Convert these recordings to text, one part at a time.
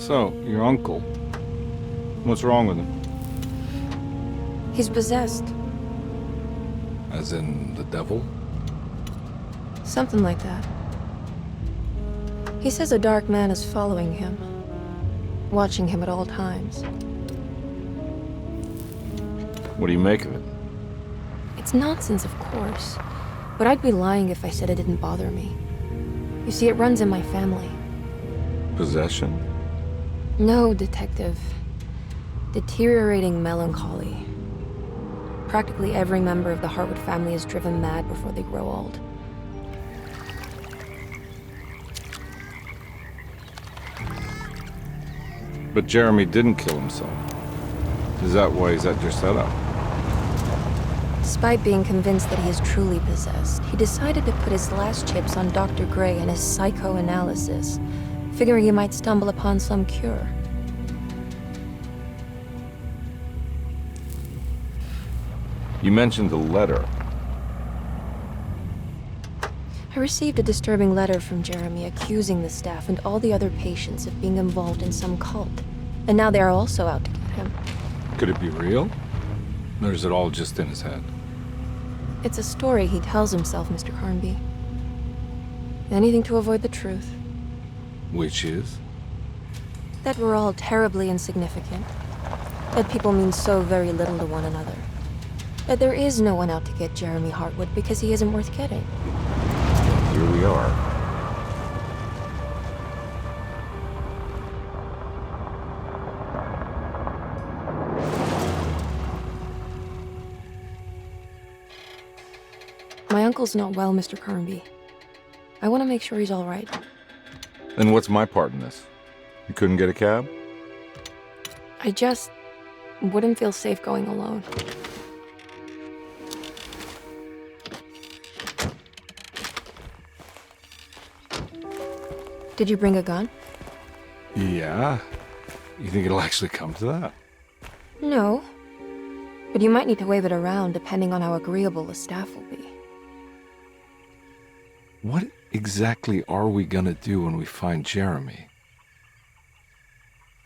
So, your uncle. What's wrong with him? He's possessed. As in the devil? Something like that. He says a dark man is following him, watching him at all times. What do you make of it? It's nonsense, of course, but I'd be lying if I said it didn't bother me. You see, it runs in my family. Possession? No, Detective. Deteriorating melancholy. Practically every member of the Hartwood family is driven mad before they grow old. But Jeremy didn't kill himself. Is that why he's at your setup? Despite being convinced that he is truly possessed, he decided to put his last chips on Dr. Gray and his psychoanalysis, figuring he might stumble upon some cure. You mentioned the letter. I received a disturbing letter from Jeremy accusing the staff and all the other patients of being involved in some cult. And now they are also out to get him. Could it be real? Or is it all just in his head? It's a story he tells himself, Mr. Carnby. Anything to avoid the truth. Which is? That we're all terribly insignificant. That people mean so very little to one another. That there is no one out to get Jeremy Hartwood because he isn't worth getting. Here we are. My uncle's not well, Mr. Carnby. I want to make sure he's all right. Then what's my part in this? You couldn't get a cab? I just wouldn't feel safe going alone. Did you bring a gun? Yeah. You think it'll actually come to that? No. But you might need to wave it around depending on how agreeable the staff will be. What exactly are we gonna do when we find Jeremy?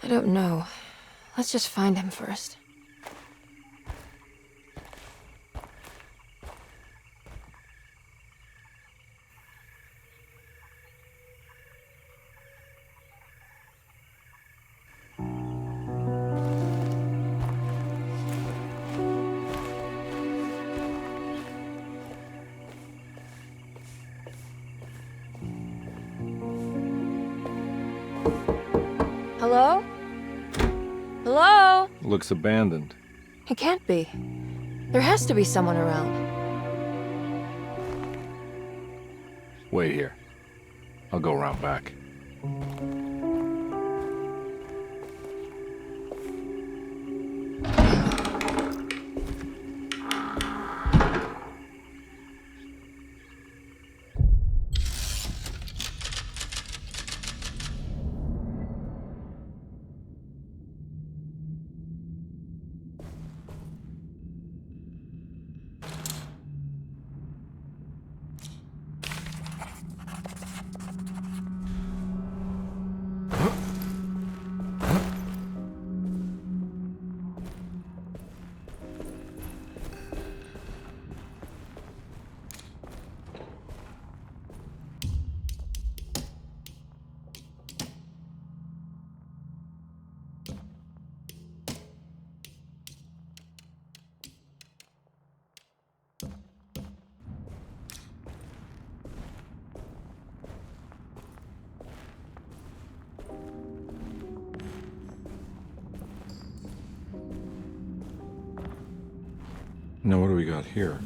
I don't know. Let's just find him first. Hello? Hello? Looks abandoned. It can't be. There has to be someone around. Wait here. I'll go around back. Now what do we got here?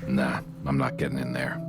Nah, I'm not getting in there.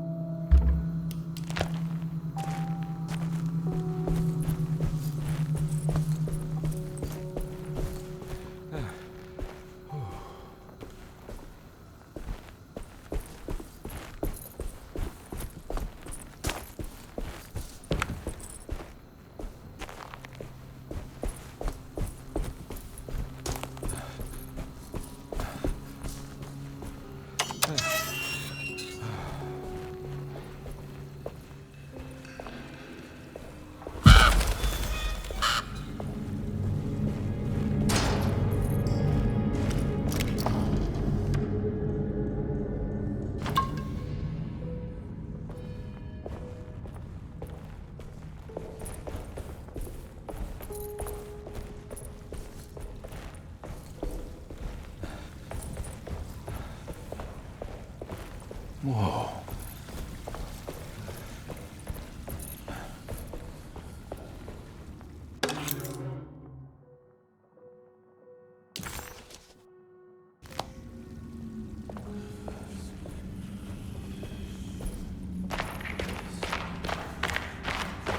Whoa.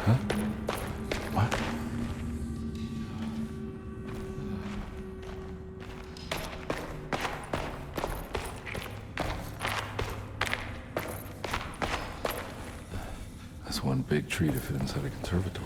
Huh? What? That's one big tree to fit inside a conservatory.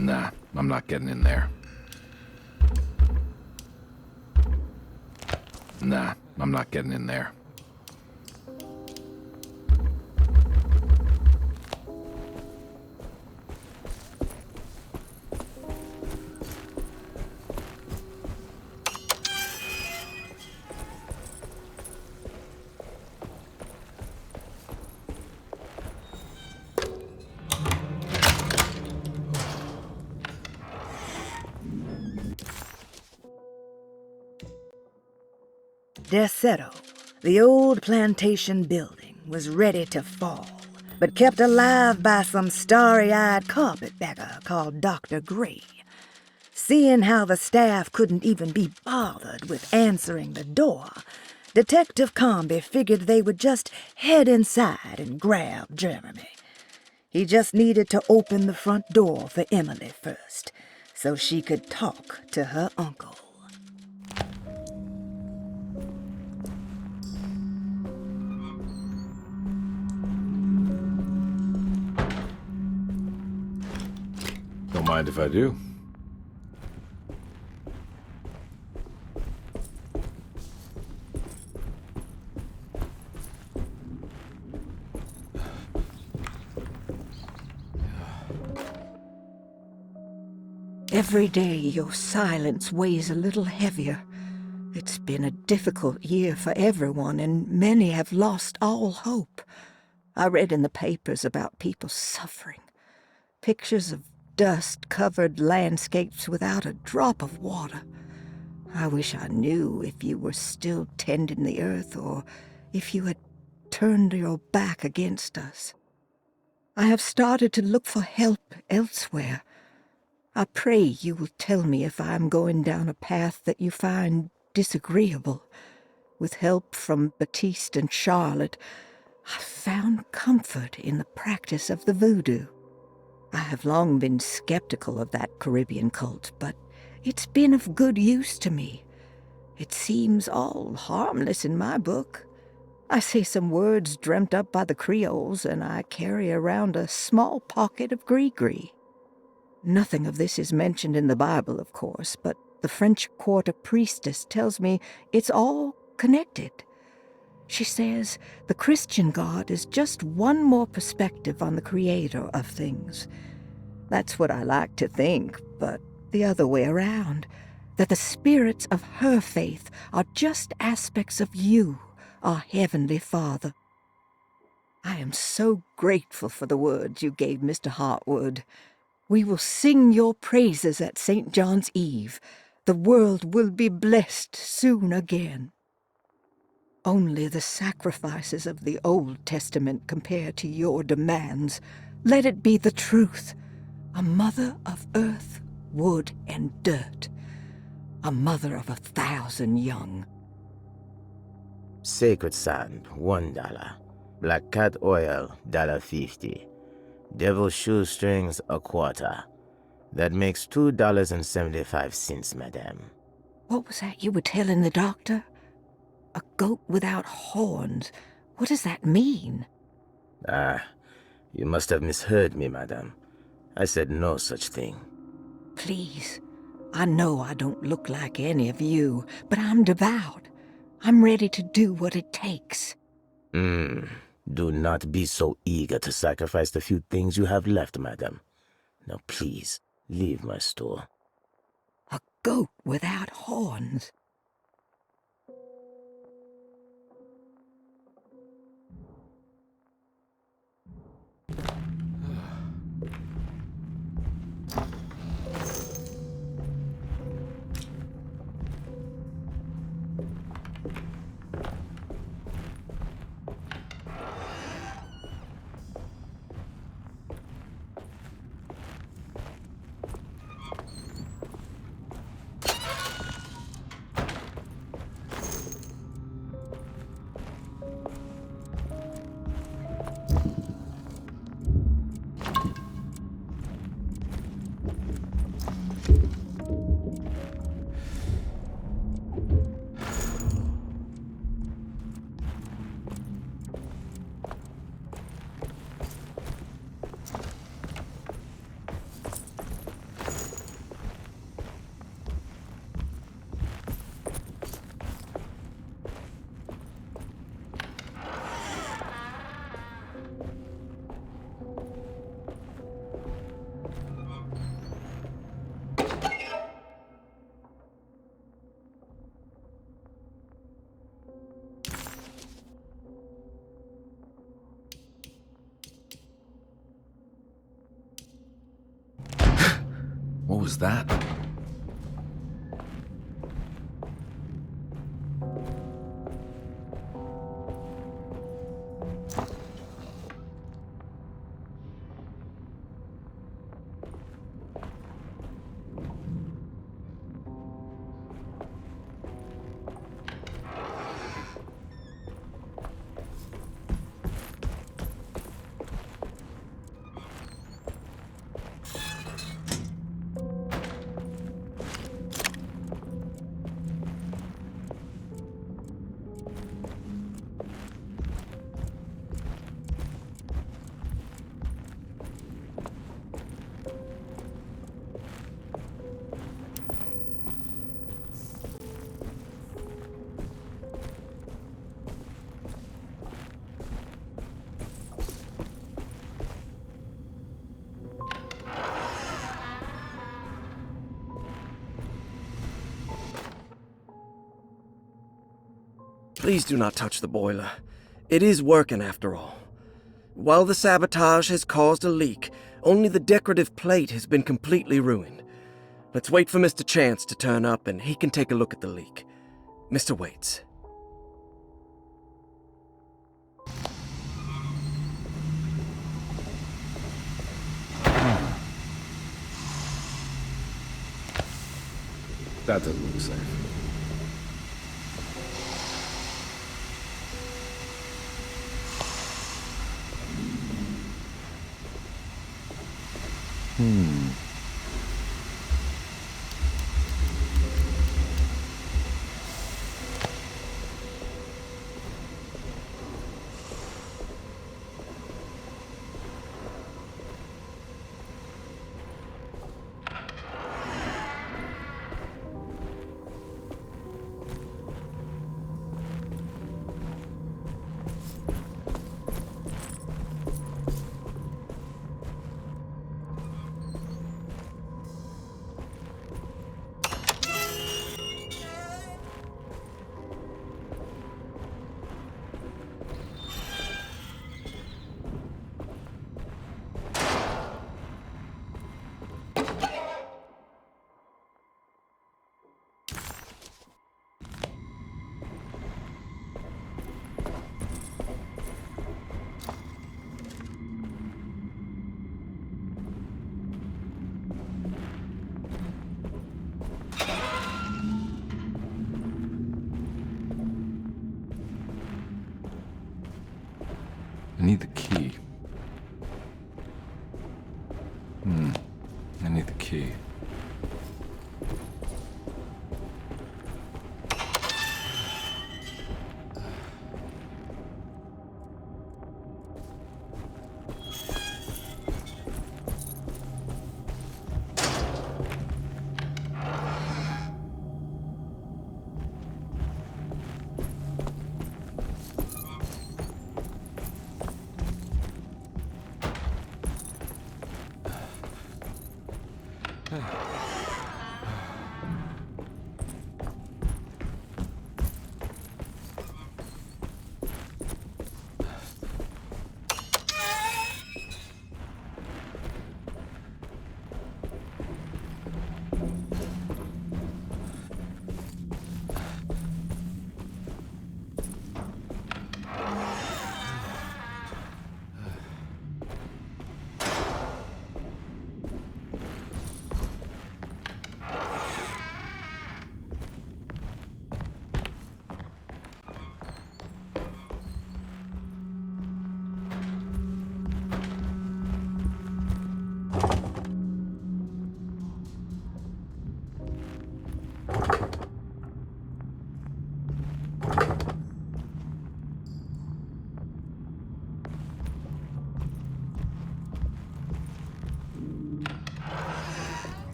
Nah, I'm not getting in there. Nah, I'm not getting in there. Desetto, the old plantation building, was ready to fall, but kept alive by some starry-eyed carpetbagger called Dr. Gray. Seeing how the staff couldn't even be bothered with answering the door, Detective Comby figured they would just head inside and grab Jeremy. He just needed to open the front door for Emily first, so she could talk to her uncle. Don't mind if I do. Every day your silence weighs a little heavier. It's been a difficult year for everyone, and many have lost all hope. I read in the papers about people suffering. Pictures of dust-covered landscapes without a drop of water. I wish I knew if you were still tending the earth or if you had turned your back against us. I have started to look for help elsewhere. I pray you will tell me if I am going down a path that you find disagreeable. With help from Baptiste and Charlotte, I found comfort in the practice of the voodoo. I have long been skeptical of that Caribbean cult, but it's been of good use to me. It seems all harmless in my book. I say some words dreamt up by the Creoles, and I carry around a small pocket of gree-gree. Nothing of this is mentioned in the Bible, of course, but the French Quarter priestess tells me it's all connected. She says the Christian God is just one more perspective on the creator of things. That's what I like to think, but the other way around, that the spirits of her faith are just aspects of you, our Heavenly Father. I am so grateful for the words you gave Mr. Hartwood. We will sing your praises at St. John's Eve. The world will be blessed soon again. Only the sacrifices of the Old Testament compare to your demands. Let it be the truth. A mother of earth, wood, and dirt. A mother of 1,000 young. Sacred sand, $1. Black cat oil, $1.50. Devil shoestrings, a quarter. That makes $2.75, madame. What was that you were telling the doctor? A goat without horns. What does that mean? Ah, you must have misheard me, madame. I said no such thing. Please, I know I don't look like any of you, but I'm devout. I'm ready to do what it takes. Do not be so eager to sacrifice the few things you have left, madame. Now please, leave my store. A goat without horns. What was that? Please do not touch the boiler. It is working after all. While the sabotage has caused a leak, only the decorative plate has been completely ruined. Let's wait for Mr. Chance to turn up and he can take a look at the leak. Mr. Waits. That doesn't look safe. I need the key. I need the key.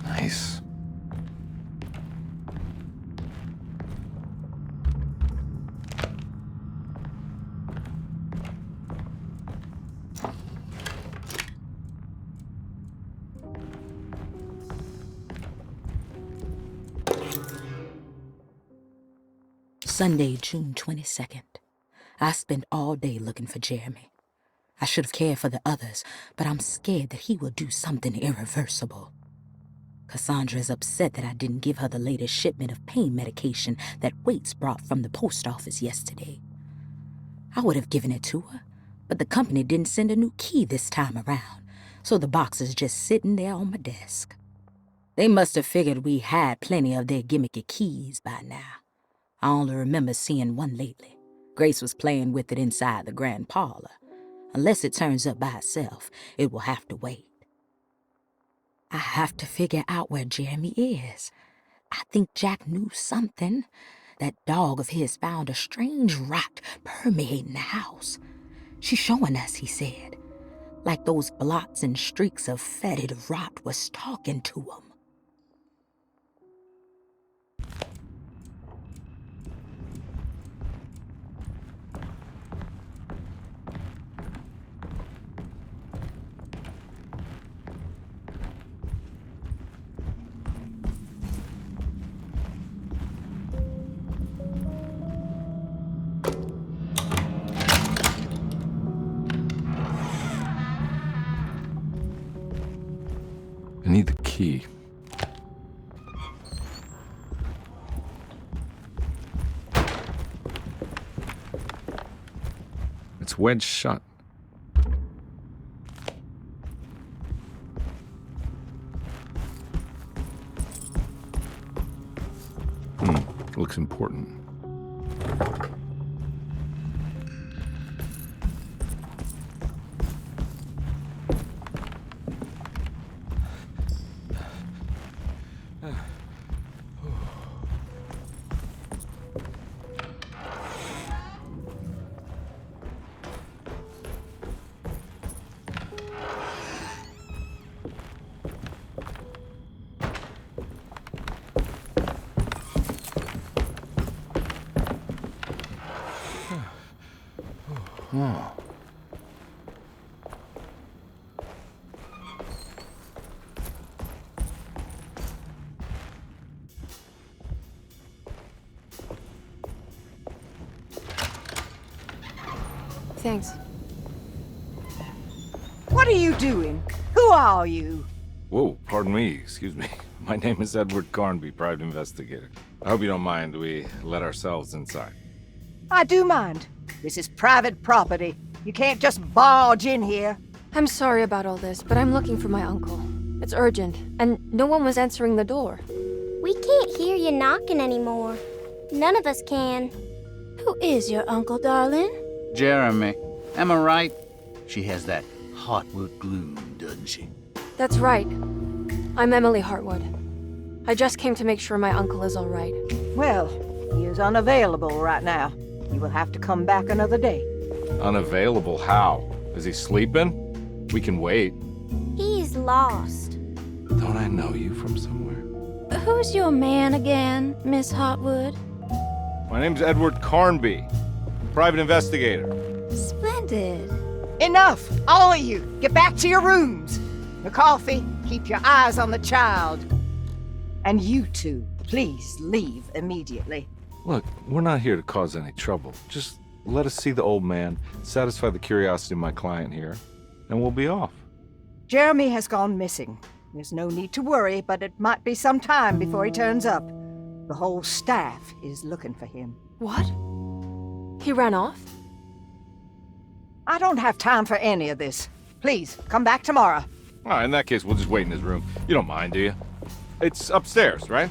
Nice. Sunday, June 22nd. I spent all day looking for Jeremy. I should have cared for the others, but I'm scared that he will do something irreversible. Cassandra is upset that I didn't give her the latest shipment of pain medication that Waits brought from the post office yesterday. I would have given it to her, but the company didn't send a new key this time around, so the box is just sitting there on my desk. They must have figured we had plenty of their gimmicky keys by now. I only remember seeing one lately. Grace was playing with it inside the grand parlor. Unless it turns up by itself, it will have to wait. I have to figure out where Jeremy is. I think Jack knew something. That dog of his found a strange rot permeating the house. She's showing us, he said. Like those blots and streaks of fetid rot was talking to him. I need the key. It's wedged shut. Looks important. Thanks. What are you doing? Who are you? Whoa, pardon me, excuse me. My name is Edward Carnby, private investigator. I hope you don't mind we let ourselves inside. I do mind. This is private property. You can't just barge in here. I'm sorry about all this, but I'm looking for my uncle. It's urgent, and no one was answering the door. We can't hear you knocking anymore. None of us can. Who is your uncle, darling? Jeremy. Am I right? She has that Hartwood gloom, doesn't she? That's right. I'm Emily Hartwood. I just came to make sure my uncle is all right. Well, he is unavailable right now. You will have to come back another day. Unavailable how? Is he sleeping? We can wait. He's lost. Don't I know you from somewhere? Who's your man again, Miss Hartwood? My name's Edward Carnby, private investigator. Splendid. Enough! All of you! Get back to your rooms! McCarthy, keep your eyes on the child. And you two, please leave immediately. Look, we're not here to cause any trouble. Just let us see the old man, satisfy the curiosity of my client here, and we'll be off. Jeremy has gone missing. There's no need to worry, but it might be some time before he turns up. The whole staff is looking for him. What? He ran off? I don't have time for any of this. Please, come back tomorrow. All right, in that case, we'll just wait in his room. You don't mind, do you? It's upstairs, right?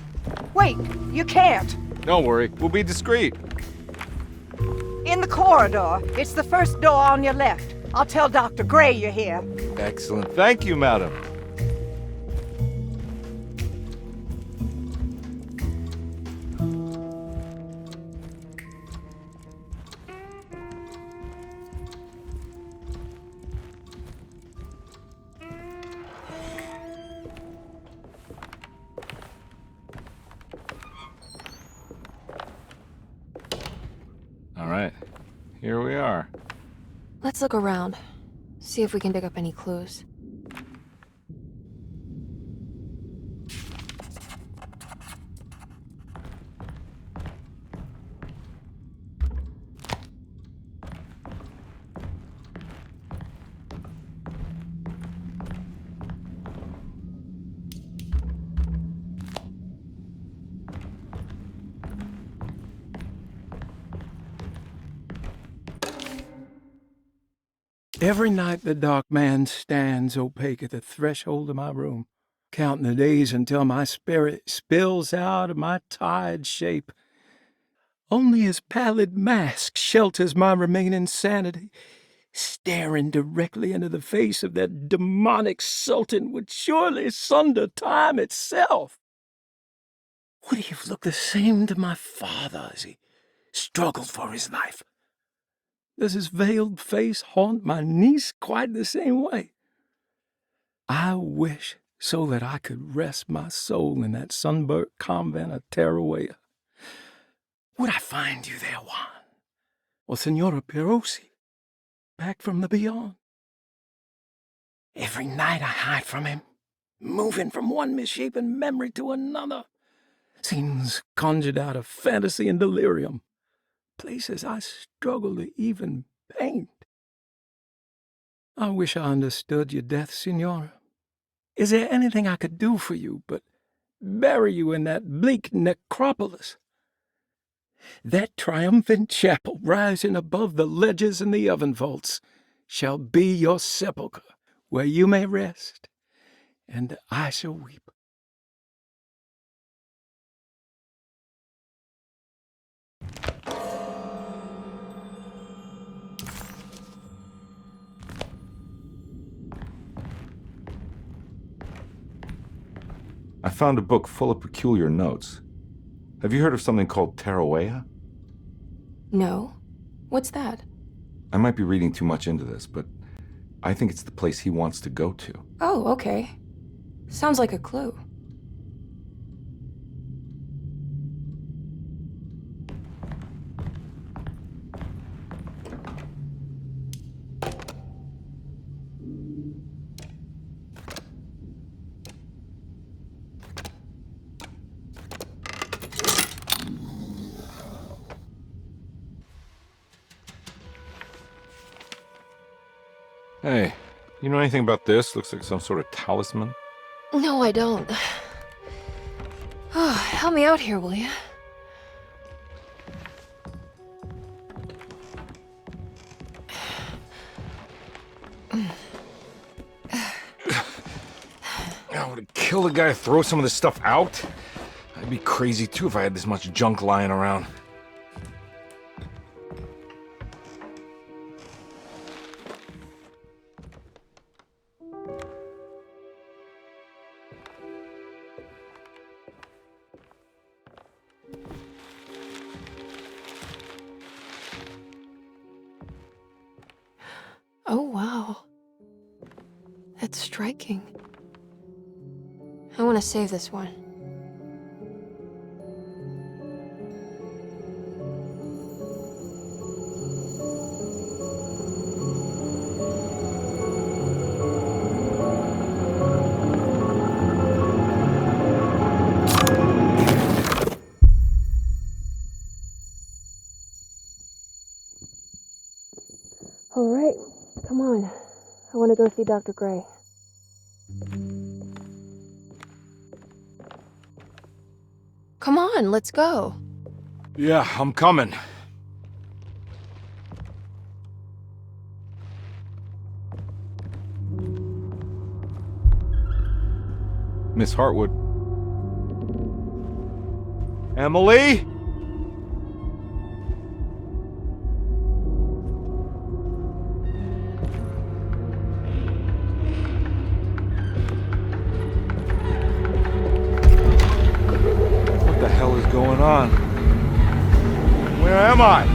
Wait, you can't. Don't worry, we'll be discreet. In the corridor. It's the first door on your left. I'll tell Dr. Gray you're here. Excellent. Thank you, madam. All right, here we are. Let's look around. See if we can dig up any clues. Every night the dark man stands opaque at the threshold of my room, counting the days until my spirit spills out of my tired shape. Only his pallid mask shelters my remaining sanity. Staring directly into the face of that demonic sultan would surely sunder time itself. Would he have looked the same to my father as he struggled for his life? Does his veiled face haunt my niece quite the same way? I wish so that I could rest my soul in that sunburnt convent of Tarawea. Would I find you there, Juan? Or Senora Pirosi, back from the beyond? Every night I hide from him, moving from one misshapen memory to another. Scenes conjured out of fantasy and delirium. Places I struggle to even paint. I wish I understood your death, Signora. Is there anything I could do for you but bury you in that bleak necropolis? That triumphant chapel rising above the ledges and the oven vaults shall be your sepulchre, where you may rest, and I shall weep. I found a book full of peculiar notes. Have you heard of something called Tarawea? No. What's that? I might be reading too much into this, but I think it's the place he wants to go to. Oh, okay. Sounds like a clue. Hey, you know anything about this? Looks like some sort of talisman. No, I don't. Oh, help me out here, will you? I would kill a guy to throw some of this stuff out. I'd be crazy too if I had this much junk lying around. Oh, wow. That's striking. I want to save this one. All right, come on. I want to go see Dr. Gray. Come on, let's go. Yeah, I'm coming. Miss Hartwood. Emily? What the hell is going on? Where am I?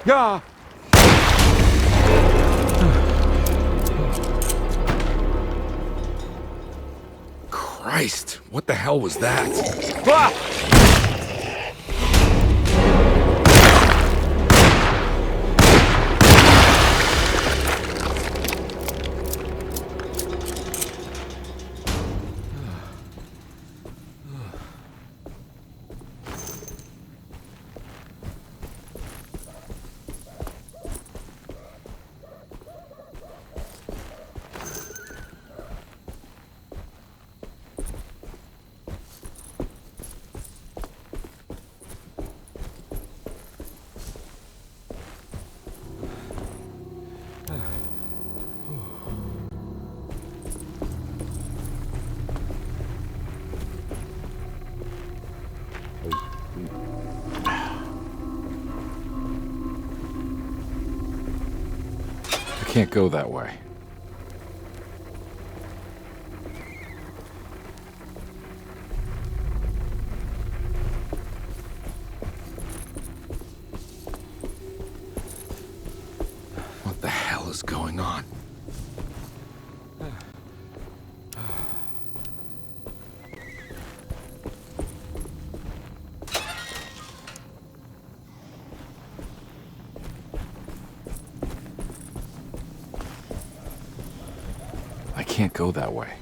Yeah. Christ, what the hell was that? Ah! I can't go that way. What the hell is going on? I can't go that way.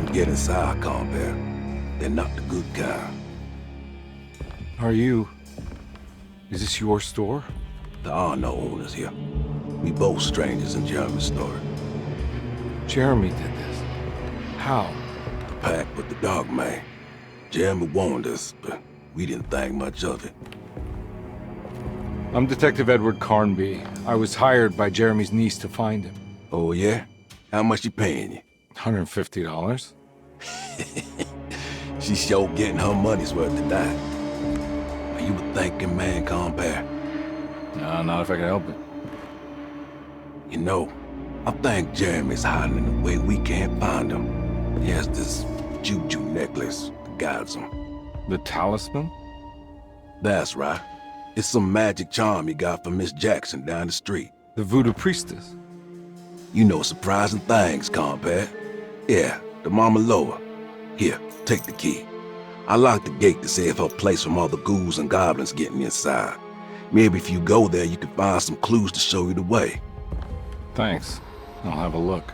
get inside, compare. They're not the good kind. Is this your store? There are no owners here. We both strangers in Jeremy's story. Jeremy did this. How? The pact with the dog man. Jeremy warned us, but we didn't think much of it. I'm Detective Edward Carnby. I was hired by Jeremy's niece to find him. Oh, yeah? How much she paying you? $150. She's sure getting her money's worth tonight. Are you a thinking man, compare? No, not if I can help it. You know, I think Jeremy's hiding in a way we can't find him. He has this juju necklace that guides him. The talisman? That's right. It's some magic charm he got from Miss Jackson down the street. The voodoo priestess? You know surprising things, compare. Yeah, the Mama Loa. Here, take the key. I locked the gate to save her place from all the ghouls and goblins getting inside. Maybe if you go there, you can find some clues to show you the way. Thanks. I'll have a look.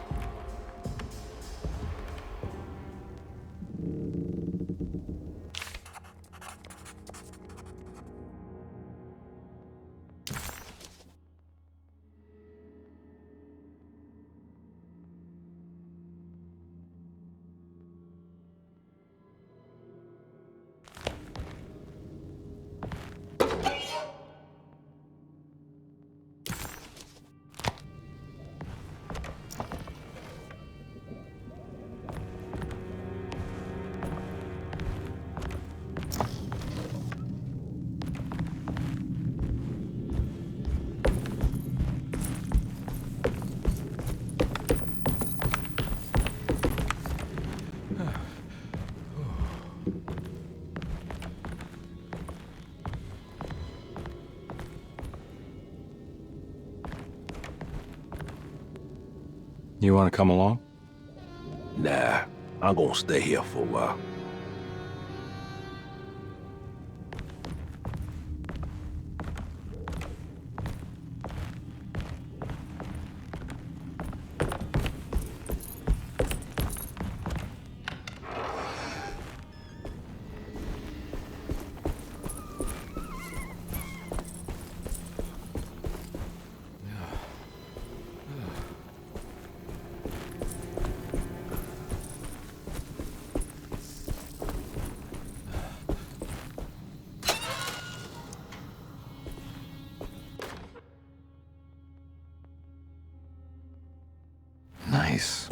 You want to come along? Nah, I'm gonna stay here for a while. Nice.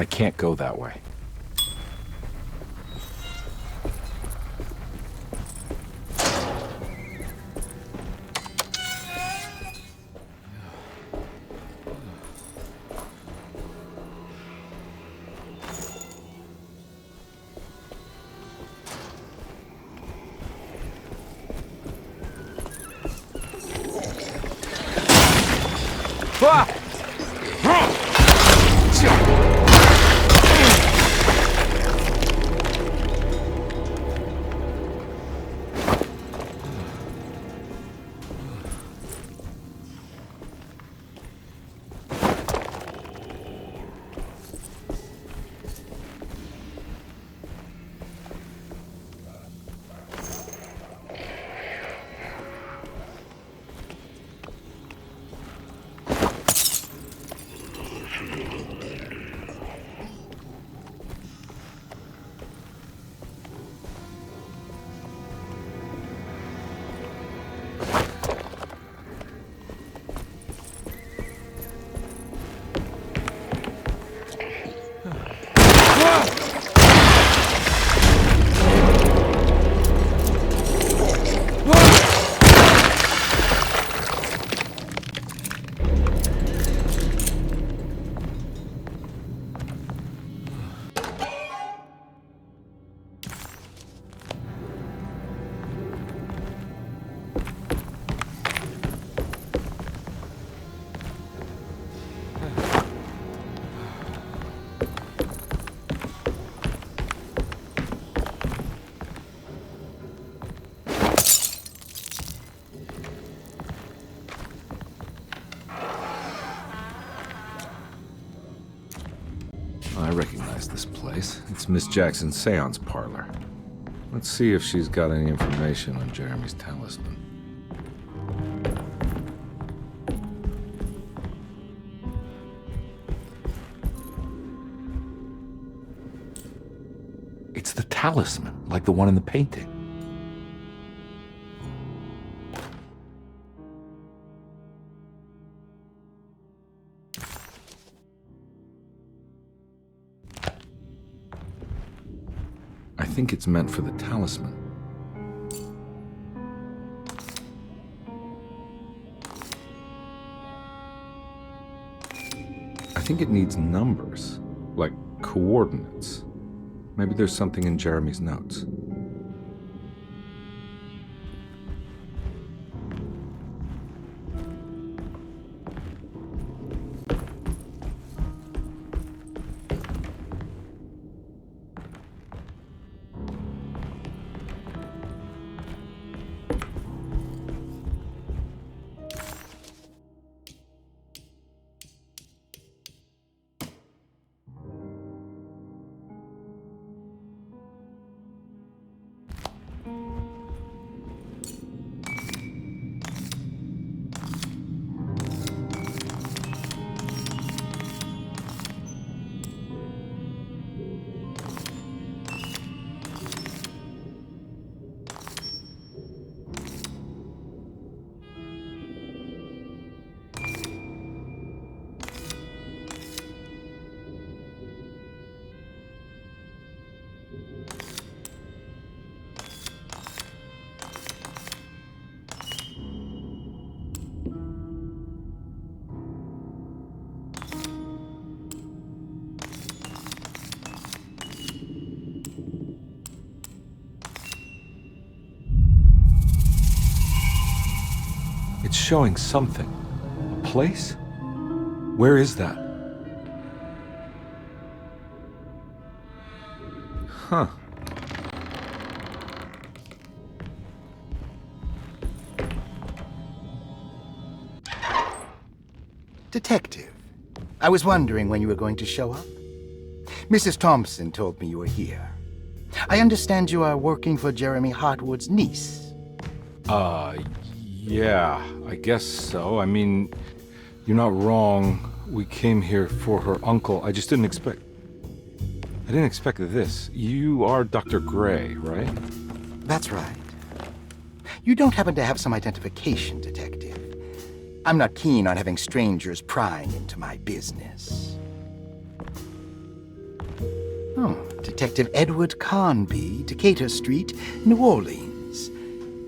I can't go that way. I recognize this place. It's Miss Jackson's seance parlor. Let's see if she's got any information on Jeremy's talisman. It's the talisman, like the one in the painting. I think it's meant for the talisman. I think it needs numbers, like coordinates. Maybe there's something in Jeremy's notes. It's showing something. A place? Where is that? Huh. Detective, I was wondering when you were going to show up. Mrs. Thompson told me you were here. I understand you are working for Jeremy Hartwood's niece. Yeah, I guess so. I mean, you're not wrong. We came here for her uncle. I just didn't expect... I didn't expect this. You are Dr. Gray, right? That's right. You don't happen to have some identification, Detective. I'm not keen on having strangers prying into my business. Detective Edward Carnby, Decatur Street, New Orleans.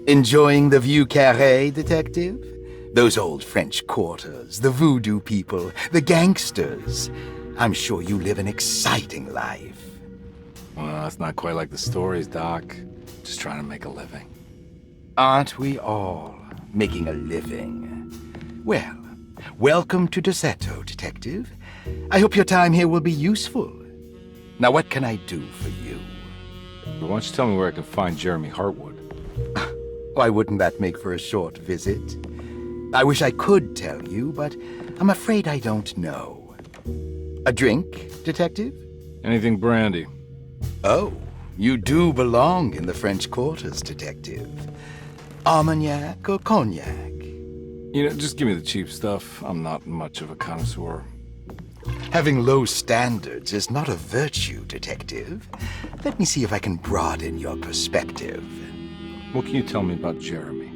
Enjoying the Vieux Carré, Detective? Those old French quarters, the voodoo people, the gangsters. I'm sure you live an exciting life. Well, it's not quite like the stories, Doc. Just trying to make a living. Aren't we all making a living? Well, welcome to Deseto, Detective. I hope your time here will be useful. Now, what can I do for you? Why don't you tell me where I can find Jeremy Hartwood? Why wouldn't that make for a short visit? I wish I could tell you, but I'm afraid I don't know. A drink, Detective? Anything brandy. Oh, you do belong in the French quarters, Detective. Armagnac or cognac? You know, just give me the cheap stuff. I'm not much of a connoisseur. Having low standards is not a virtue, Detective. Let me see if I can broaden your perspective. What can you tell me about Jeremy?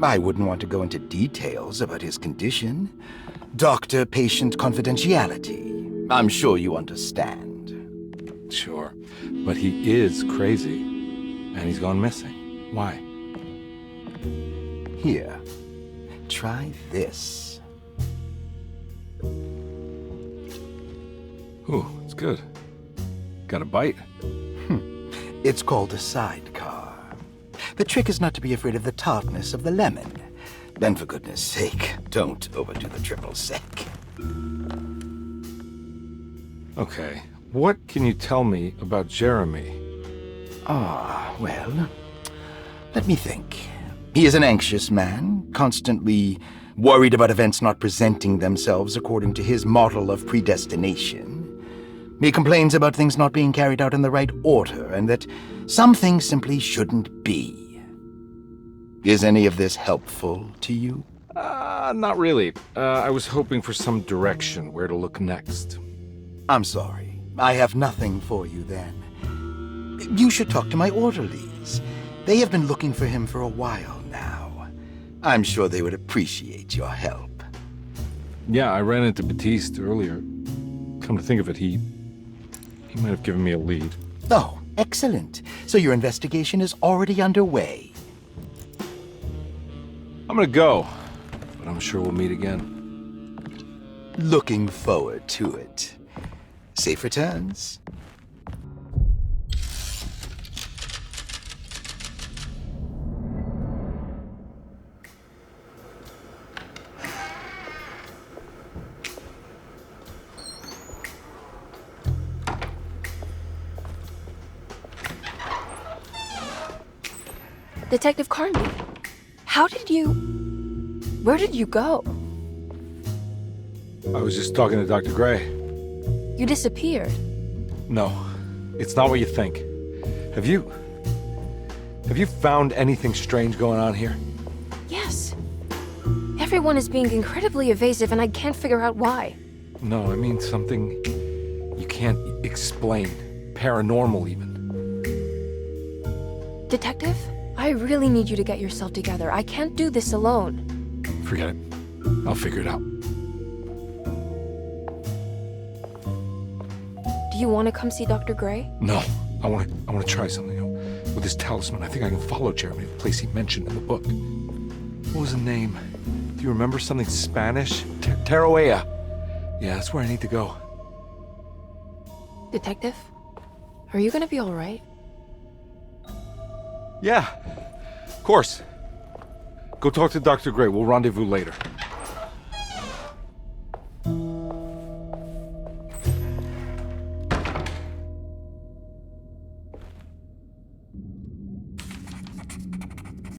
I wouldn't want to go into details about his condition. Doctor-patient confidentiality. I'm sure you understand. Sure, but he is crazy, and he's gone missing. Why? Here, try this. Ooh, it's good. Got a bite? It's called a sidecar. The trick is not to be afraid of the tartness of the lemon. Then, for goodness sake, don't overdo the triple sec. Okay, what can you tell me about Jeremy? Well, let me think. He is an anxious man, constantly worried about events not presenting themselves according to his model of predestination. He complains about things not being carried out in the right order, and that some things simply shouldn't be. Is any of this helpful to you? Not really. I was hoping for some direction where to look next. I'm sorry. I have nothing for you then. You should talk to my orderlies. They have been looking for him for a while now. I'm sure they would appreciate your help. Yeah, I ran into Batiste earlier. Come to think of it, he might have given me a lead. Oh, excellent. So your investigation is already underway. I'm gonna go, but I'm sure we'll meet again. Looking forward to it. Safe returns. Detective Carnby, where did you go? I was just talking to Dr. Gray. You disappeared. No, it's not what you think. Have you found anything strange going on here? Yes. Everyone is being incredibly evasive and I can't figure out why. No, I mean something you can't explain. Paranormal, even. Detective, I really need you to get yourself together. I can't do this alone. Forget it. I'll figure it out. Do you want to come see Dr. Gray? No, I want to try something. With this talisman, I think I can follow Jeremy to the place he mentioned in the book. What was the name? Do you remember something Spanish? Tarawea. Yeah, that's where I need to go. Detective, are you gonna be all right? Yeah, of course. Go talk to Dr. Gray. We'll rendezvous later.